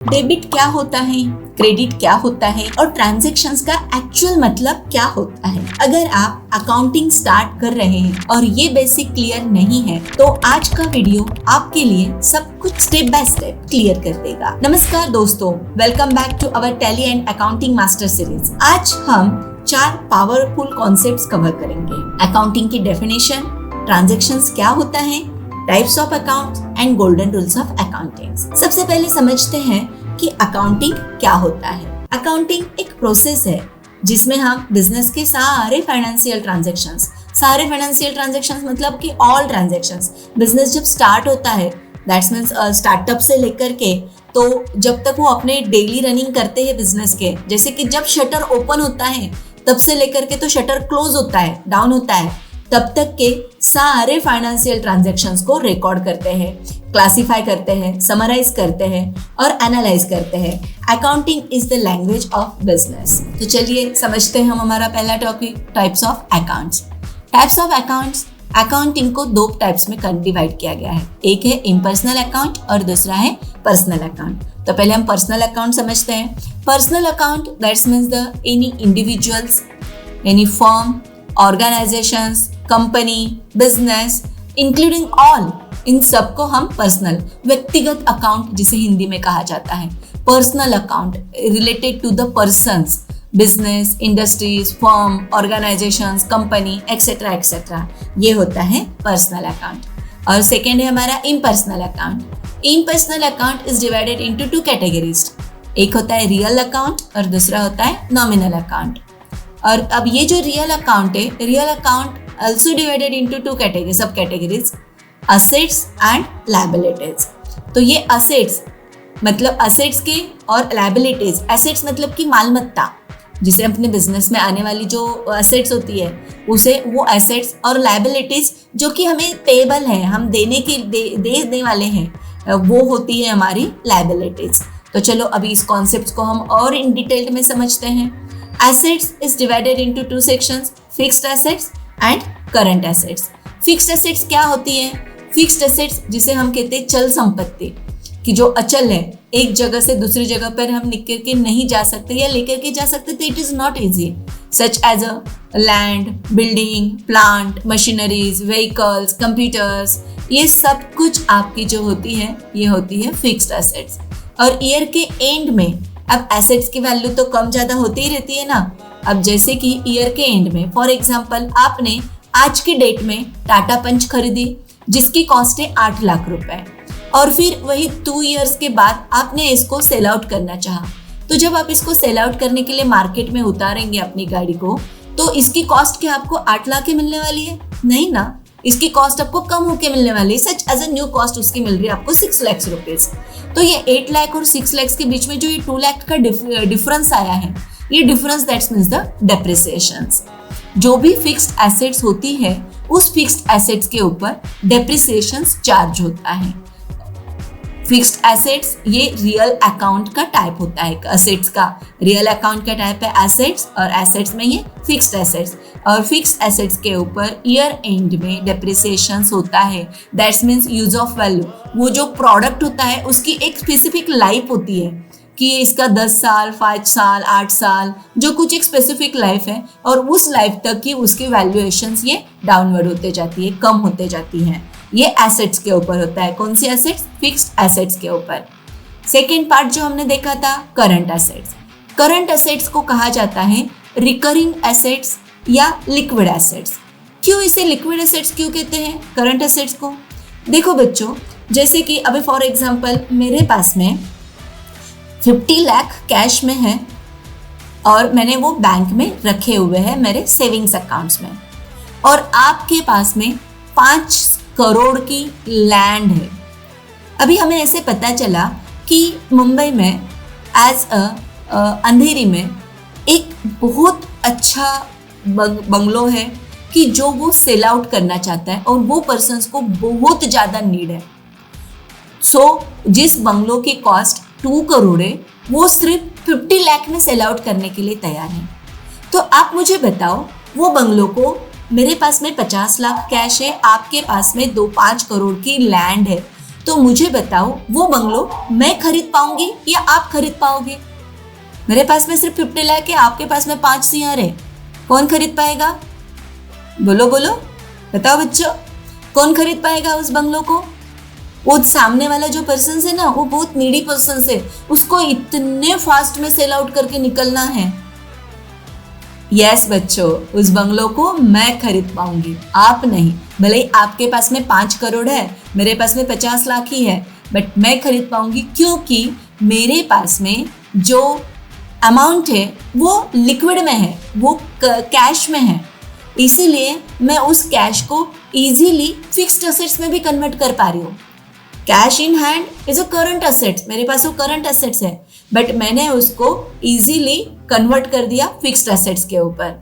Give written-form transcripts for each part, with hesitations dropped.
Debit क्या होता है, क्रेडिट क्या होता है और ट्रांजैक्शंस का एक्चुअल मतलब क्या होता है। अगर आप अकाउंटिंग स्टार्ट कर रहे हैं और ये बेसिक क्लियर नहीं है तो आज का वीडियो आपके लिए सब कुछ स्टेप बाय स्टेप क्लियर कर देगा। नमस्कार दोस्तों, welcome back to our Tally and accounting master series. आज हम 4 पावरफुल कॉन्सेप्ट्स कवर करेंगे। अकाउंटिंग की डेफिनेशन, ट्रांजैक्शंस क्या होता है, types of accounts and golden rules of accounting. सबसे पहले समझते हैं कि अकाउंटिंग क्या होता है। अकाउंटिंग एक प्रोसेस है जिसमें हम बिजनेस के सारे फाइनेंशियल ट्रांजैक्शंस मतलब कि ऑल ट्रांजैक्शंस, बिजनेस जब स्टार्ट होता है दैट्स मीन्स स्टार्टअप से लेकर के तो जब तक वो अपने डेली रनिंग करते हैं बिजनेस के, जैसे कि जब शटर ओपन होता है तब से लेकर के तो शटर क्लोज होता है, डाउन होता है, तब तक के सारे फाइनेंशियल ट्रांजैक्शंस को रिकॉर्ड करते हैं, क्लासिफाई करते हैं, समराइज करते हैं और एनालाइज करते हैं। Accounting is the language of business. तो चलिए समझते हैं हम हमारा पहला topic, types of accounts. Types of accounts, accounting को 2 टाइप्स में डिवाइड किया गया है। एक है इम्पर्सनल अकाउंट और दूसरा है पर्सनल अकाउंट। तो पहले हम पर्सनल अकाउंट समझते हैं। Personal account that's means the any individuals, any firm, organisations, company, business including all, इन सबको हम पर्सनल, व्यक्तिगत अकाउंट जिसे हिंदी में कहा जाता है। Personal account related to the persons, business, industries, firm, organisations, company etcetera etcetera, ये होता है पर्सनल अकाउंट। और सेकेंड है हमारा impersonal account. Impersonal account is divided into 2 categories. एक होता है रियल अकाउंट और दूसरा होता है नॉमिनल अकाउंट। और अब ये जो रियल अकाउंट है, real account also divided into 2 categories, सब categories, assets and liabilities। तो ये assets मतलब assets के और liabilities, assets मतलब कि मालमत्ता, जिसे अपने बिजनेस में आने वाली जो assets होती है उसे वो assets, और liabilities जो कि हमें पेबल है, हम देने वाले हैं, वो होती है हमारी liabilities। तो चलो अभी इस कॉन्सेप्ट को हम और इन डिटेल में समझते हैं। Assets is divided into 2 sections, fixed assets and current assets. Fixed assets क्या होती है? फिक्स्ड एसेट्स जिसे हम कहते हैं चल संपत्ति, कि जो अचल है, एक जगह से दूसरी जगह पर हम निकल के नहीं जा सकते या लेकर के जा सकते तो it is not easy, such as a land, building, plant, machineries, vehicles, computers, ये सब कुछ आपकी जो होती है ये होती है फिक्स्ड एसेट्स। और ईयर के एंड में अब एसेट्स की वैल्यू तो कम ज़्यादा होती ही रहती है ना। अब जैसे कि ईयर के एंड में फॉर एग्जांपल आपने आज की डेट में टाटा पंच खरीदी जिसकी कॉस्ट है 8 लाख रुपए, और फिर वही 2 इयर्स के बाद आपने इसको सेल आउट करना चाहा। तो जब आप इसको सेल आउट करने के लिए मार्केट में उतारेंगे अपनी गाड़ी को, तो इसकी कॉस्ट क्या आपको 8 लाख की मिलने वाली है? नहीं ना, इसकी कॉस्ट आपको कम होके मिलने वाली है, such as a new cost उसकी मिल रही है आपको 6 लाख रुपीज। तो ये 8 लाख और 6 लाख के बीच में जो ये 2 लाख का डिफरेंस आया है, ये difference that's means the depreciations. जो भी फिक्स्ड एसेट्स होती है उस फिक्स्ड एसेट्स के ऊपर डेप्रिसिएशंस चार्ज होता है। फिक्स्ड एसेट्स ये रियल अकाउंट का टाइप होता है, एसेट्स का रियल अकाउंट का टाइप है एसेट्स, और एसेट्स में ये फिक्स्ड एसेट्स, और फिक्स्ड एसेट्स के ऊपर ईयर एंड में डेप्रिसिएशंस होता है। That's means use of value, वो जो प्रोडक्ट होता है उसकी एक स्पेसिफिक लाइफ होती है कि इसका 10 साल, 5 साल, 8 साल, जो कुछ एक स्पेसिफिक लाइफ है, और उस लाइफ तक की उसकी वैल्यूएशंस ये डाउनवर्ड होते जाती है, कम होते जाती हैं। ये एसेट्स के ऊपर होता है। कौन सी एसेट्स? फिक्स्ड एसेट्स के ऊपर। सेकेंड पार्ट जो हमने देखा था करंट एसेट्स। करंट एसेट्स को कहा जाता है रिकरिंग एसेट्स या लिक्विड एसेट्स। क्यों इसे लिक्विड एसेट्स क्यों कहते हैं करंट एसेट्स को? देखो बच्चों, जैसे कि अभी फॉर एग्जाम्पल मेरे पास में 50 लाख कैश में है और मैंने वो बैंक में रखे हुए हैं मेरे सेविंग्स अकाउंट्स में, और आपके पास में 5 करोड़ की लैंड है। अभी हमें ऐसे पता चला कि मुंबई में अंधेरी में एक बहुत अच्छा बंगलो है कि जो वो सेल आउट करना चाहता है और वो पर्सन्स को बहुत ज़्यादा नीड है। सो जिस बंगलो की कॉस्ट 2 करोड़ है वो सिर्फ 50 लाख में सेल आउट करने के लिए तैयार है। तो आप मुझे बताओ, वो बंगलो को, मेरे पास में 50 लाख कैश है, आपके पास में 5 करोड़ की लैंड है, तो मुझे बताओ वो बंगलो मैं खरीद पाऊंगी या आप खरीद पाओगे? मेरे पास में सिर्फ 50 लाख है, आपके पास में 5 CR है, कौन खरीद पाएगा? बोलो बोलो, बताओ बच्चों, कौन खरीद पाएगा उस बंगलो को? वो सामने वाला जो पर्सन है ना, वो बहुत नीडी पर्सन है, उसको इतने फास्ट में सेल आउट करके निकलना है। यस बच्चों, उस बंगलो को मैं खरीद पाऊंगी, आप नहीं। भले ही आपके पास में 5 करोड़ है, मेरे पास में 50 लाख ही है, बट मैं खरीद पाऊंगी क्योंकि मेरे पास में जो अमाउंट है वो लिक्विड में है, वो कैश में है। इसीलिए मैं उस कैश को इजीली फिक्स्ड असेट्स में भी कन्वर्ट कर पा रही हूँ। Cash in hand is a current assets, मेरे पास वो करंट असेट्स है, बट मैंने उसको इजीली कन्वर्ट कर दिया फिक्स्ड असेट्स के ऊपर।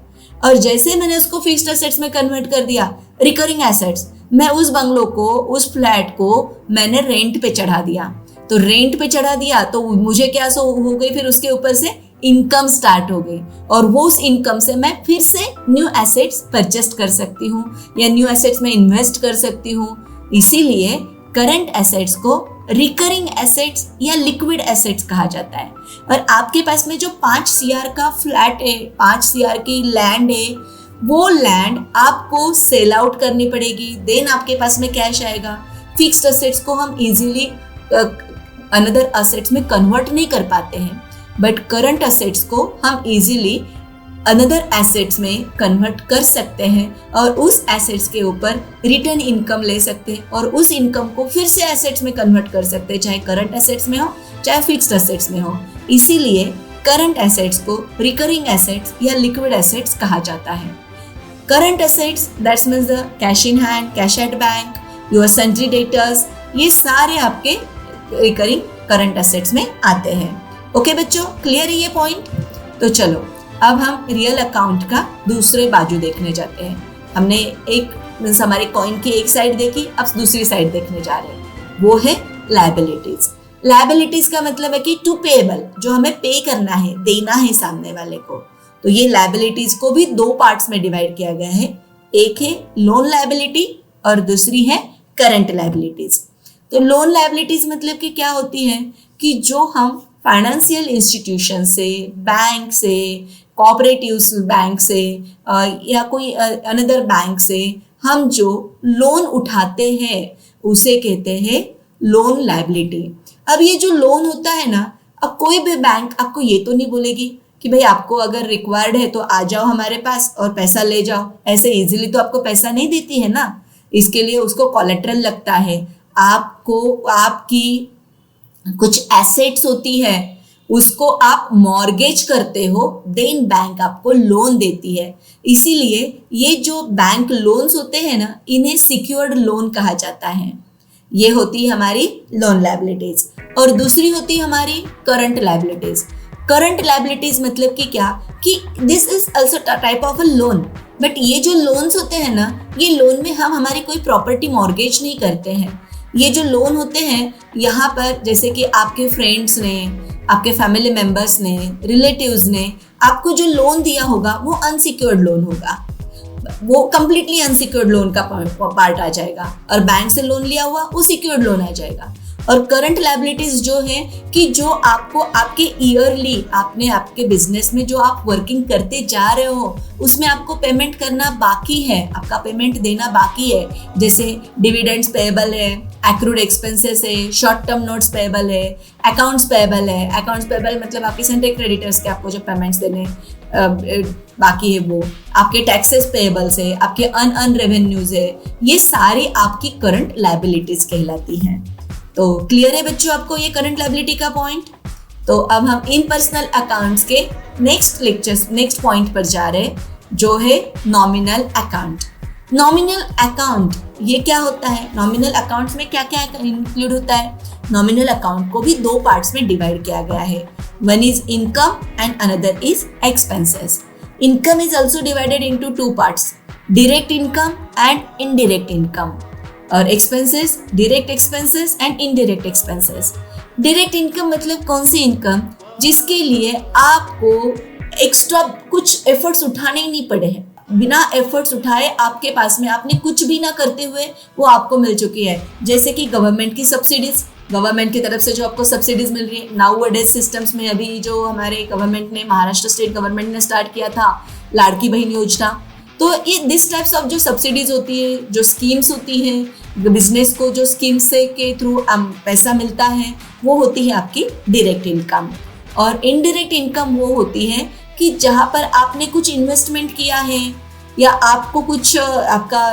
और जैसे मैंने उसको फिक्स्ड असेट्स में कन्वर्ट कर दिया, रिकरिंग एसेट्स, मैं उस बंगलो को, उस फ्लैट को मैंने रेंट पे चढ़ा दिया। तो रेंट पे चढ़ा दिया तो मुझे क्या हो गई, फिर उसके ऊपर से इनकम स्टार्ट हो गई, और वो उस इनकम से मैं फिर से न्यू एसेट्स परचेस्ट कर सकती हूँ या न्यू एसेट्स में इन्वेस्ट कर सकती हूँ। इसीलिए करंट एसेट्स को रिकरिंग एसेट्स या लिक्विड एसेट्स कहा जाता है। और आपके पास में जो 5 CR का फ्लैट है, 5 CR की लैंड है, वो लैंड आपको सेल आउट करनी पड़ेगी, देन आपके पास में कैश आएगा। फिक्स्ड एसेट्स को हम इजीली अनदर एसेट्स में कन्वर्ट नहीं कर पाते हैं, बट करंट एसेट्स को हम इजीली अनदर एसेट्स में कन्वर्ट कर सकते हैं और उस एसेट्स के ऊपर रिटर्न इनकम ले सकते हैं और उस इनकम को फिर से एसेट्स में कन्वर्ट कर सकते हैं, चाहे करंट एसेट्स में हो चाहे फिक्स्ड एसेट्स में हो। इसीलिए करंट एसेट्स को रिकरिंग एसेट्स या लिक्विड एसेट्स कहा जाता है। Current assets that's means the cash in hand, cash at bank, your sundry debtors, ये सारे आपके रिकरिंग करंट एसेट्स में आते हैं। ओके बच्चों, क्लियर है ये पॉइंट? तो चलो अब हम रियल अकाउंट का दूसरे बाजू देखने जाते हैं। हमने एक मीन्स हमारे कॉइन की एक साइड देखी, अब दूसरी साइड देखने जा रहे हैं, वो है लायबिलिटीज। लायबिलिटीज का मतलब है कि टू पेएबल, जो हमें पे करना है, देना है सामने वाले को। तो ये लायबिलिटीज को भी 2 पार्ट्स में डिवाइड किया गया है, एक है लोन लायबिलिटी और दूसरी है करंट लायबिलिटीज। तो लोन लायबिलिटीज मतलब कि क्या होती है कि जो हम फाइनेंशियल इंस्टीट्यूशन से, बैंक से, कोऑपरेटिव बैंक से या कोई अनदर बैंक से हम जो लोन उठाते हैं उसे कहते हैं लोन लायबिलिटी। अब ये जो लोन होता है ना, अब कोई भी बैंक आपको ये तो नहीं बोलेगी कि भाई आपको अगर रिक्वायर्ड है तो आ जाओ हमारे पास और पैसा ले जाओ, ऐसे इजीली तो आपको पैसा नहीं देती है ना। इसके लिए उसको कोलेटरल लगता है, आपको आपकी कुछ एसेट्स होती है, उसको आप मॉर्गेज करते हो, देन बैंक आपको लोन देती है। इसीलिए ये जो बैंक लोन्स होते हैं ना, इन्हें सिक्योर्ड लोन कहा जाता है। ये होती है हमारी लोन लायबिलिटीज। और दूसरी होती है हमारी करंट लायबिलिटीज। करंट लायबिलिटीज मतलब कि क्या, कि this is also type of a loan, but ये जो लोन्स होते हैं ना, ये लोन में हम हमारी कोई प्रॉपर्टी मॉर्गेज नहीं करते हैं। ये जो लोन होते हैं यहाँ पर, जैसे कि आपके फ्रेंड्स ने, आपके फैमिली मेंबर्स ने, रिलेटिव्स ने आपको जो लोन दिया होगा वो अनसिक्योर्ड लोन होगा, वो कंप्लीटली अनसिक्योर्ड लोन का पार्ट आ जाएगा, और बैंक से लोन लिया हुआ वो सिक्योर्ड लोन आ जाएगा। और करंट लायबिलिटीज जो है कि जो आपको आपके ईयरली, आपने आपके बिजनेस में जो आप वर्किंग करते जा रहे हो उसमें आपको पेमेंट करना बाकी है, आपका पेमेंट देना बाकी है। जैसे डिविडेंड्स पेएबल है, एक्रूड एक्सपेंसेस है, शॉर्ट टर्म नोट्स पेएबल है, अकाउंट्स पेएबल है। अकाउंट्स पेएबल मतलब आपके सेंट्रल क्रेडिटर्स के आपको जो पेमेंट्स देने बाकी है वो, आपके टैक्सेस पेएबल्स है, आपके अन रेवेन्यूज है, ये सारी आपकी करंट लायबिलिटीज कहलाती हैं। तो क्लियर है बच्चों आपको ये करंट लायबिलिटी का पॉइंट? तो अब हम इन पर्सनल अकाउंट्स के नेक्स्ट पॉइंट पर जा रहे हैं, जो है नॉमिनल अकाउंट। नॉमिनल अकाउंट ये क्या होता है? नॉमिनल अकाउंट्स में क्या क्या इंक्लूड होता है? नॉमिनल अकाउंट को भी 2 पार्ट्स में डिवाइड किया गया है, one is income and another is expenses. Income is also divided into 2 parts, direct income and indirect income, और expenses, direct expenses and indirect expenses. Direct income मतलब कौन सी इनकम जिसके लिए आपको एक्स्ट्रा कुछ एफर्ट्स उठाने ही नहीं पड़े हैं, बिना एफर्ट्स उठाए आपके पास में, आपने कुछ भी ना करते हुए वो आपको मिल चुकी है। जैसे कि गवर्नमेंट की सब्सिडीज, गवर्नमेंट की तरफ से जो आपको सब्सिडीज मिल रही है नाउ अडेज सिस्टम्स में। अभी जो हमारे गवर्नमेंट ने, महाराष्ट्र स्टेट गवर्नमेंट ने स्टार्ट किया था लाड़की बहन योजना, तो ये दिस टाइप्स ऑफ जो सब्सिडीज होती है, जो स्कीम्स होती हैं बिजनेस को, जो स्कीम्स से के थ्रू पैसा मिलता है, वो होती है आपकी डायरेक्ट इनकम। और इनडायरेक्ट इनकम वो होती है कि जहाँ पर आपने कुछ इन्वेस्टमेंट किया है या आपको कुछ आपका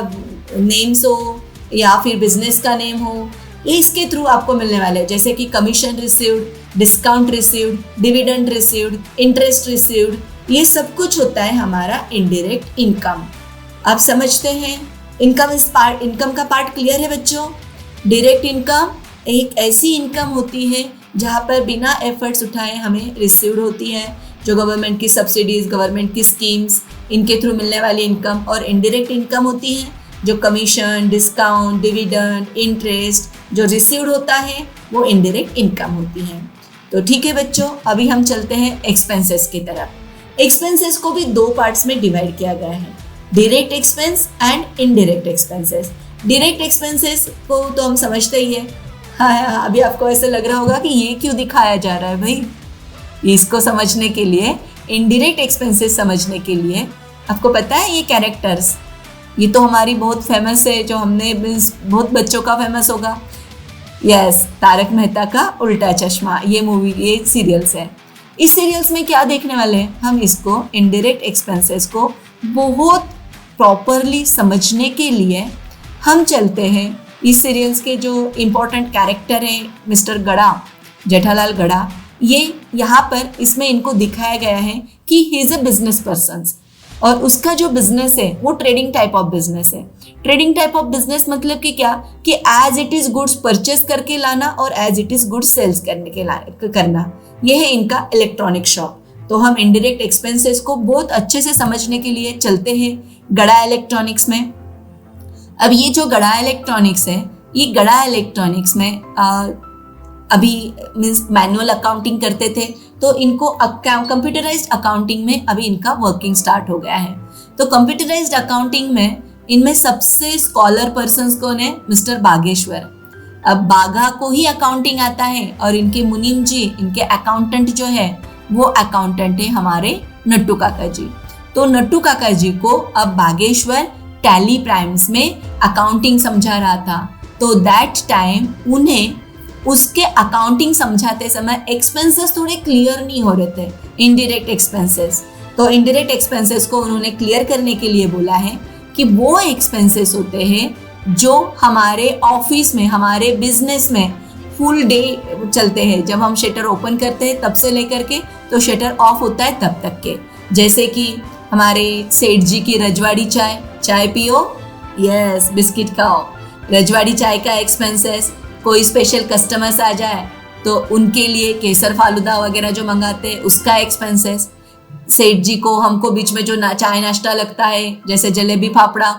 नेम्स हो या फिर बिजनेस का नेम हो, ये इसके थ्रू आपको मिलने वाले हैं। जैसे कि commission received, discount received, dividend received, interest received, ये सब कुछ होता है हमारा इनडायरेक्ट इनकम। आप समझते हैं? इनकम का पार्ट क्लियर है बच्चों? डायरेक्ट इनकम एक ऐसी इनकम होती है जहाँ पर बिना एफर्ट्स उठाए हमें रिसीव्ड होती है, जो गवर्नमेंट की सब्सिडीज, गवर्नमेंट की स्कीम्स, इनके थ्रू मिलने वाली इनकम। और इनडायरेक्ट इनकम होती है जो कमीशन, डिस्काउंट, डिविडेंड, इंटरेस्ट जो रिसीव्ड होता है, वो इनडायरेक्ट इनकम होती है। तो ठीक है बच्चों, अभी हम चलते हैं एक्सपेंसेस की तरफ। एक्सपेंसेस को भी दो पार्ट्स में डिवाइड किया गया है, direct expense and indirect expenses. Direct expenses को तो हम समझते ही है। हाँ, अभी आपको ऐसा लग रहा होगा कि ये क्यों दिखाया जा रहा है भाई। इसको समझने के लिए, इनडायरेक्ट एक्सपेंसेस समझने के लिए, आपको पता है ये कैरेक्टर्स, ये तो हमारी बहुत फेमस है, जो हमने बहुत बच्चों का फेमस होगा। यस, तारक मेहता का उल्टा चश्मा, ये मूवी, ये सीरियल्स है। इस सीरियल्स में क्या देखने वाले हैं हम? इसको इनडायरेक्ट एक्सपेंसेस को बहुत प्रॉपरली समझने के लिए हम चलते हैं इस सीरियल्स के जो इम्पोर्टेंट कैरेक्टर हैं, मिस्टर गड़ा, जेठालाल गड़ा, ये यहाँ पर इसमें इनको दिखाया गया है कि he is a business person और उसका जो बिजनेस है वो ट्रेडिंग टाइप ऑफ बिजनेस है। ट्रेडिंग टाइप ऑफ बिजनेस मतलब कि क्या, कि as it is goods purchase करके लाना और as it is goods sales करना, ये है इनका इलेक्ट्रॉनिक शॉप। तो हम इनडायरेक्ट एक्सपेंसेस को बहुत अच्छे से समझने के लिए चलते हैं गड़ा इलेक्ट्रॉनिक्स में। अब ये जो गड़ा इलेक्ट्रॉनिक्स है, ये गड़ा इलेक्ट्रॉनिक्स में अभी मीन्स मैनुअल अकाउंटिंग करते थे, तो इनको कंप्यूटराइज्ड अकाउंटिंग में अभी इनका वर्किंग स्टार्ट हो गया है। तो कंप्यूटराइज्ड अकाउंटिंग में इनमें सबसे स्कॉलर पर्सन्स कौन है? मिस्टर बागेश्वर। अब बाघा को ही अकाउंटिंग आता है और इनके मुनीम जी, इनके अकाउंटेंट जो है वो अकाउंटेंट है हमारे नट्टू काका जी। तो नट्टू काका जी को अब बागेश्वर टैली प्राइम्स में अकाउंटिंग समझा रहा था। तो दैट टाइम उन्हें उसके अकाउंटिंग समझाते समय एक्सपेंसेस थोड़े क्लियर नहीं हो रहे थे, इनडायरेक्ट एक्सपेंसेस। तो इनडायरेक्ट एक्सपेंसेस को उन्होंने क्लियर करने के लिए बोला है कि वो एक्सपेंसेस होते हैं जो हमारे ऑफिस में, हमारे बिजनेस में फुल डे चलते हैं। जब हम शटर ओपन करते हैं तब से लेकर के तो शटर ऑफ होता है तब तक के। जैसे कि हमारे सेठ जी की रजवाड़ी चाय, चाय पियो, यस, बिस्किट खाओ, रजवाड़ी चाय का एक्सपेंसेस। कोई स्पेशल कस्टमर्स आ जाए तो उनके लिए केसर फालूदा वगैरह जो मंगाते हैं उसका एक्सपेंसेस। सेठ जी को, हमको बीच में जो चाय नाश्ता लगता है जैसे जलेबी फाफड़ा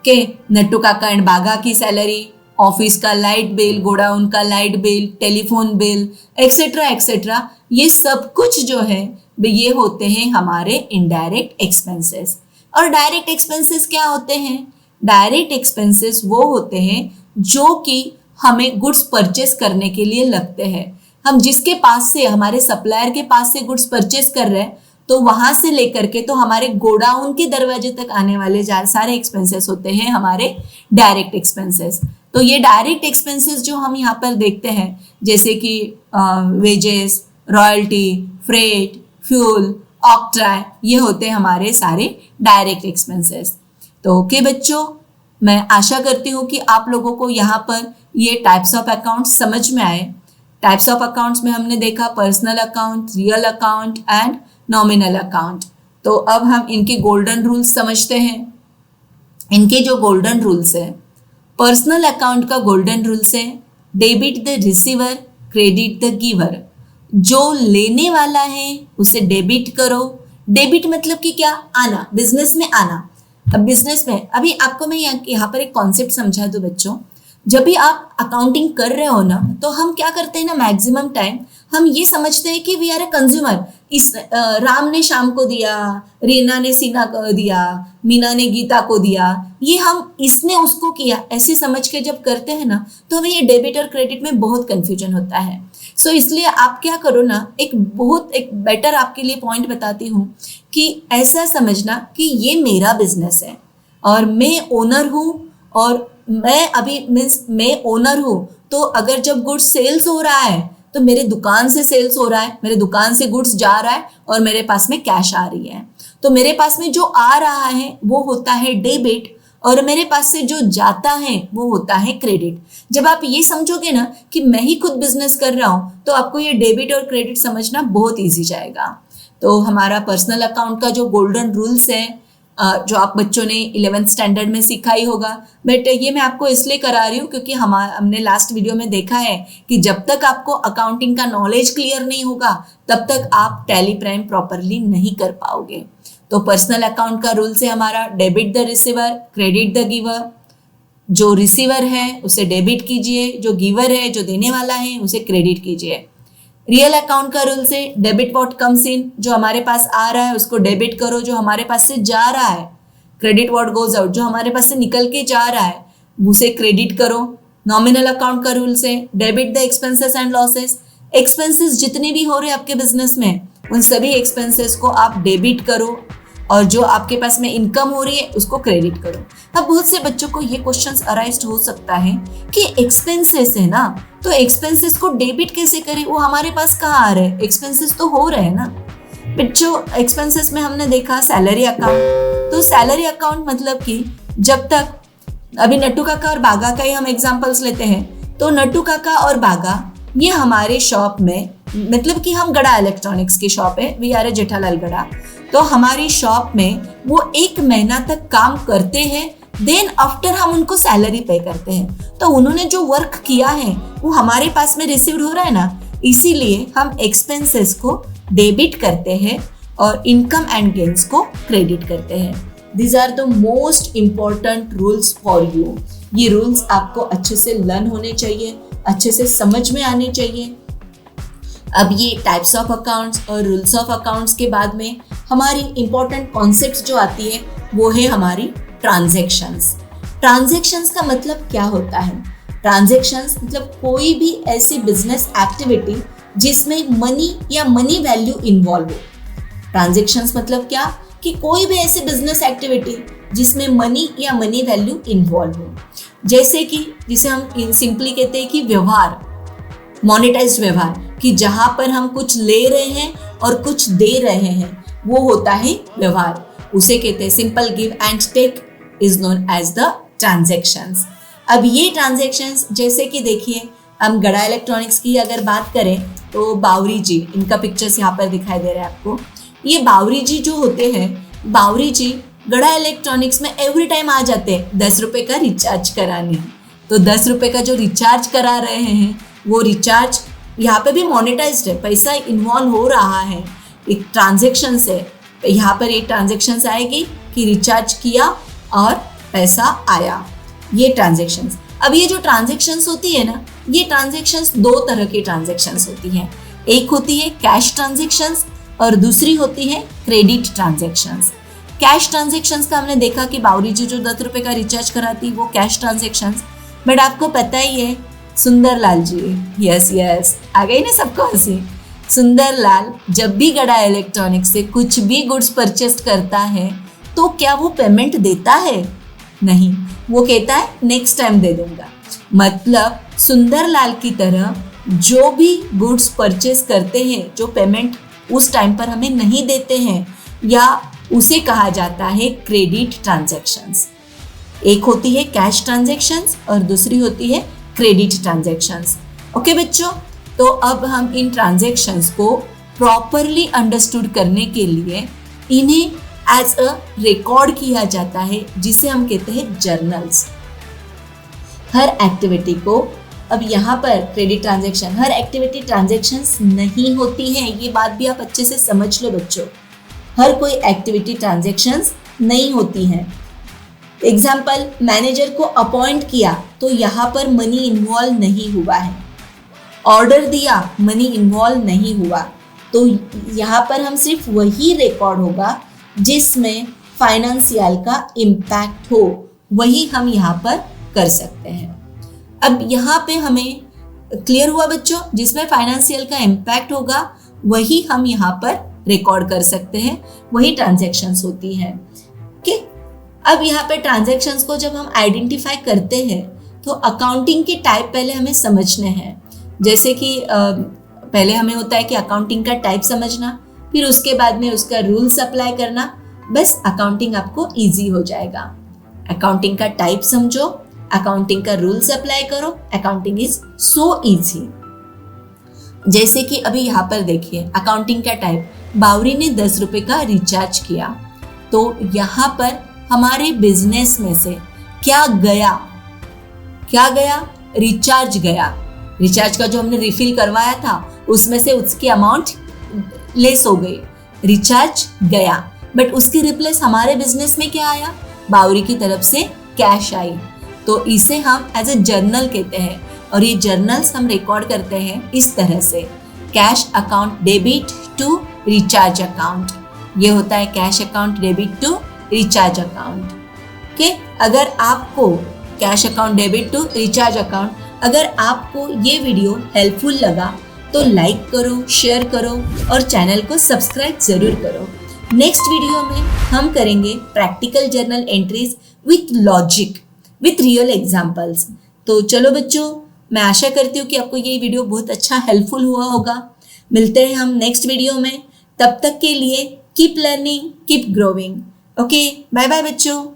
के, नट्टू काका एंड बाघा की सैलरी, ऑफिस का लाइट बिल, गोडाउन का light bill, telephone bill, etcetera etcetera, ये सब कुछ जो है ये होते हैं हमारे इनडायरेक्ट एक्सपेंसेस। और डायरेक्ट एक्सपेंसेस क्या होते हैं? डायरेक्ट एक्सपेंसेस वो होते हैं जो कि हमें गुड्स परचेस करने के लिए लगते हैं। हम जिसके पास से, हमारे सप्लायर के पास से गुड्स परचेस कर रहे हैं, तो वहां से लेकर के तो हमारे गोडाउन के दरवाजे तक आने वाले सारे एक्सपेंसेस होते हैं हमारे डायरेक्ट एक्सपेंसेस। तो ये डायरेक्ट एक्सपेंसेस जो हम यहाँ पर देखते हैं, जैसे कि wages, royalty, freight, fuel, octroi, ये होते हैं हमारे सारे डायरेक्ट एक्सपेंसेस। तो ओके बच्चों, मैं आशा करती हूँ कि आप लोगों को यहाँ पर ये टाइप्स ऑफ अकाउंट्स समझ में आए। टाइप्स ऑफ अकाउंट्स में हमने देखा personal account, real account and nominal account. तो अब हम इनके गोल्डन रूल्स समझते हैं। इनके जो गोल्डन रूल्स है, पर्सनल अकाउंट का गोल्डन रूल्स है debit the receiver, credit the giver. जो लेने वाला है उसे डेबिट करो। डेबिट मतलब कि क्या? आना, बिजनेस में आना। अब बिजनेस में, अभी आपको मैं यहाँ पर एक कॉन्सेप्ट समझा दूं बच्चों। जब भी आप अकाउंटिंग कर रहे हो ना, तो हम क्या करते हैं ना, मैक्सिमम टाइम हम ये समझते हैं कि वी आर ए कंज्यूमर। इस राम ने श्याम को दिया, रीना ने सीना को दिया, मीना ने गीता को दिया, ये हम इसने उसको किया ऐसे समझ के जब करते हैं ना, तो हमें ये डेबिट और क्रेडिट में बहुत कंफ्यूजन होता है। सो इसलिए आप क्या करो ना, एक बेटर आपके लिए पॉइंट बताती हूँ कि ऐसा समझना कि ये मेरा बिजनेस है और मैं ओनर हूँ, और मैं अभी मैं ओनर हूँ, तो अगर जब गुड्स सेल्स हो रहा है तो मेरे दुकान से सेल्स हो रहा है, मेरे दुकान से गुड्स जा रहा है और मेरे पास में कैश आ रही है, तो मेरे पास में जो आ रहा है वो होता है डेबिट और मेरे पास से जो जाता है वो होता है क्रेडिट। जब आप ये समझोगे ना कि मैं ही खुद बिजनेस कर रहा हूँ, तो आपको ये डेबिट और क्रेडिट समझना बहुत ईजी जाएगा। तो हमारा पर्सनल अकाउंट का जो गोल्डन रूल्स है, जो आप बच्चों ने 11th स्टैंडर्ड में सीखा ही होगा, बट ये मैं आपको इसलिए करा रही हूँ क्योंकि हमने लास्ट वीडियो में देखा है कि जब तक आपको अकाउंटिंग का नॉलेज क्लियर नहीं होगा तब तक आप टैली प्राइम प्रॉपरली नहीं कर पाओगे। तो पर्सनल अकाउंट का रूल्स है हमारा, debit the receiver, credit the giver. जो रिसीवर है उसे डेबिट कीजिए, जो गिवर है जो देने वाला है उसे क्रेडिट कीजिए। रियल अकाउंट का रूल से डेबिट व्हाट कम्स इन, जो हमारे पास आ रहा है उसको डेबिट करो, जो हमारे पास से जा रहा है क्रेडिट व्हाट गोज आउट, जो हमारे पास से निकल के जा रहा है उसे क्रेडिट करो। नॉमिनल अकाउंट का रूल से debit the expenses and losses, expenses जितने भी हो रहे हैं आपके बिजनेस में उन सभी एक्सपेंसेस को आप डेबिट करो और जो आपके पास में इनकम हो रही है उसको क्रेडिट करो। अब बहुत से बच्चों को ये क्वेश्चंस अराइज हो सकता है कि एक्सपेंसेस है ना, तो एक्सपेंसेस को डेबिट कैसे करें, वो हमारे पास कहाँ आ रहे हैं, एक्सपेंसेस तो हो रहे हैं ना। बच्चों एक्सपेंसेस में हमने देखा सैलरी अकाउंट, तो सैलरी अकाउंट मतलब कि जब तक, अभी नट्टू काका और बागा का ही हम एग्जाम्पल्स लेते हैं, तो नट्टू काका और बागा ये हमारे शॉप में, मतलब कि हम गड़ा इलेक्ट्रॉनिक्स की शॉप है, वी आर ए जेठालाल गड़ा, तो हमारी शॉप में वो 1 महीना तक काम करते हैं, देन आफ्टर हम उनको सैलरी पे करते हैं। तो उन्होंने जो वर्क किया है वो हमारे पास में रिसीव्ड हो रहा है ना, इसीलिए हम एक्सपेंसेस को डेबिट करते हैं और इनकम एंड गेन्स को क्रेडिट करते हैं। These are the most important rules for you. ये रूल्स आपको अच्छे से लर्न होने चाहिए, अच्छे से समझ में आने चाहिए। अब ये टाइप्स ऑफ अकाउंट्स और रूल्स ऑफ अकाउंट्स के बाद में हमारी इंपॉर्टेंट कॉन्सेप्ट जो आती है वो है हमारी ट्रांजैक्शंस। ट्रांजैक्शंस का मतलब क्या होता है? ट्रांजैक्शंस मतलब कोई भी ऐसी बिजनेस एक्टिविटी जिसमें मनी या मनी वैल्यू इन्वॉल्व हो। ट्रांजैक्शंस मतलब क्या कि कोई भी ऐसी बिजनेस एक्टिविटी जिसमें मनी या मनी वैल्यू इन्वॉल्व हो, जैसे कि जिसे हम सिंपली कहते हैं कि व्यवहार, मोनेटाइज्ड व्यवहार, कि जहां पर हम कुछ ले रहे हैं और कुछ दे रहे हैं वो होता है व्यवहार, उसे कहते हैं simple give and take is known as the transactions. अब ये ट्रांजैक्शंस जैसे कि देखिए, हम गड़ा इलेक्ट्रॉनिक्स की अगर बात करें तो बावरी जी, इनका पिक्चर्स यहाँ पर दिखाई दे रहा है आपको। ये बावरी जी जो होते हैं, बावरी जी गड़ा इलेक्ट्रॉनिक्स में एवरी टाइम आ जाते हैं 10 रुपये का रिचार्ज कराने। तो 10 रुपये का जो रिचार्ज करा रहे हैं वो रिचार्ज यहाँ पे भी मोनेटाइज्ड है, पैसा इन्वॉल्व हो रहा है, एक ट्रांजेक्शन से। यहाँ पर एक ट्रांजेक्शन आएगी कि रिचार्ज किया और पैसा आया, ये ट्रांजेक्शन्स। अब ये जो ट्रांजेक्शन्स होती है ना, ये ट्रांजेक्शन्स 2 तरह की ट्रांजेक्शन्स होती हैं। एक होती है कैश ट्रांजेक्शन्स और दूसरी होती है क्रेडिट ट्रांजेक्शन्स। कैश ट्रांजेक्शन्स का हमने देखा कि बावरी जी जो 10 रुपये का रिचार्ज कराती वो कैश ट्रांजेक्शन्स। बट आपको पता ही है सुंदरलाल जी, यस आ गई ना सबको हंसी। सुंदरलाल जब भी गड़ा इलेक्ट्रॉनिक्स से कुछ भी गुड्स परचेस करता है तो क्या वो पेमेंट देता है? नहीं, वो कहता है नेक्स्ट टाइम दे दूंगा। मतलब सुंदरलाल की तरह जो भी गुड्स परचेस करते हैं, जो पेमेंट उस टाइम पर हमें नहीं देते हैं, या उसे कहा जाता है क्रेडिट ट्रांजैक्शंस। एक होती है कैश ट्रांजैक्शंस और दूसरी होती है क्रेडिट ट्रांजैक्शंस। ओके बच्चों, तो अब हम इन ट्रांजैक्शंस को प्रॉपरली अंडरस्टूड करने के लिए इन्हें एज अ रिकॉर्ड किया जाता है, जिसे हम कहते हैं जर्नल्स। हर एक्टिविटी को, अब यहाँ पर क्रेडिट ट्रांजैक्शन, हर एक्टिविटी ट्रांजैक्शंस नहीं होती है, ये बात भी आप अच्छे से समझ लो बच्चों। हर कोई एक्टिविटी ट्रांजैक्शंस नहीं होती हैं। एग्जाम्पल, मैनेजर को अपॉइंट किया तो यहाँ पर मनी इन्वॉल्व नहीं हुआ है। ऑर्डर दिया, मनी इन्वॉल्व नहीं हुआ, तो यहाँ पर हम सिर्फ वही रिकॉर्ड होगा जिसमें फाइनेंशियल का इम्पैक्ट हो, वही हम यहाँ पर कर सकते हैं। अब यहाँ पे हमें क्लियर हुआ बच्चों, जिसमें फाइनेंशियल का इम्पैक्ट होगा वही हम यहाँ पर रिकॉर्ड कर सकते हैं, वही ट्रांजैक्शंस होती हैं। ओके, अब यहाँ पे ट्रांजैक्शंस को जब हम आइडेंटिफाई करते हैं तो अकाउंटिंग के टाइप पहले हमें समझने हैं। जैसे कि पहले हमें होता है कि अकाउंटिंग का टाइप समझना, फिर उसके बाद में उसका रूल्स अप्लाई करना, बस अकाउंटिंग आपको ईजी हो जाएगा। अकाउंटिंग का टाइप समझो, अकाउंटिंग का रूल्स अप्लाई करो, अकाउंटिंग इज सो इजी। जैसे कि अभी यहाँ पर देखिए अकाउंटिंग का टाइप, बावरी ने 10 रुपए का रिचार्ज किया, तो यहाँ पर हमारे बिजनेस में से क्या गया, क्या गया, रिचार्ज गया। रिचार्ज का जो हमने रिफिल करवाया था उसमें से उसकी अमाउंट लेस हो गई, रिचार्ज गया, बट उसकी रिप्लेस हमारे बिजनेस में क्या आया, बावरी की तरफ से कैश आई। तो इसे हम एज ए जर्नल कहते हैं, और ये जर्नल्स हम रिकॉर्ड करते हैं इस तरह से, cash account debit to recharge account, ये होता है cash account debit to recharge account. Okay, अगर आपको cash account debit to recharge account, अगर आपको ये वीडियो हेल्पफुल लगा तो लाइक करो, शेयर करो और चैनल को सब्सक्राइब जरूर करो। नेक्स्ट वीडियो में हम करेंगे practical journal entries with logic, with real examples. तो चलो बच्चों, मैं आशा करती हूँ कि आपको ये वीडियो बहुत अच्छा हेल्पफुल हुआ होगा। मिलते हैं हम नेक्स्ट वीडियो में, तब तक के लिए keep learning, keep growing. Okay, bye bye बच्चों।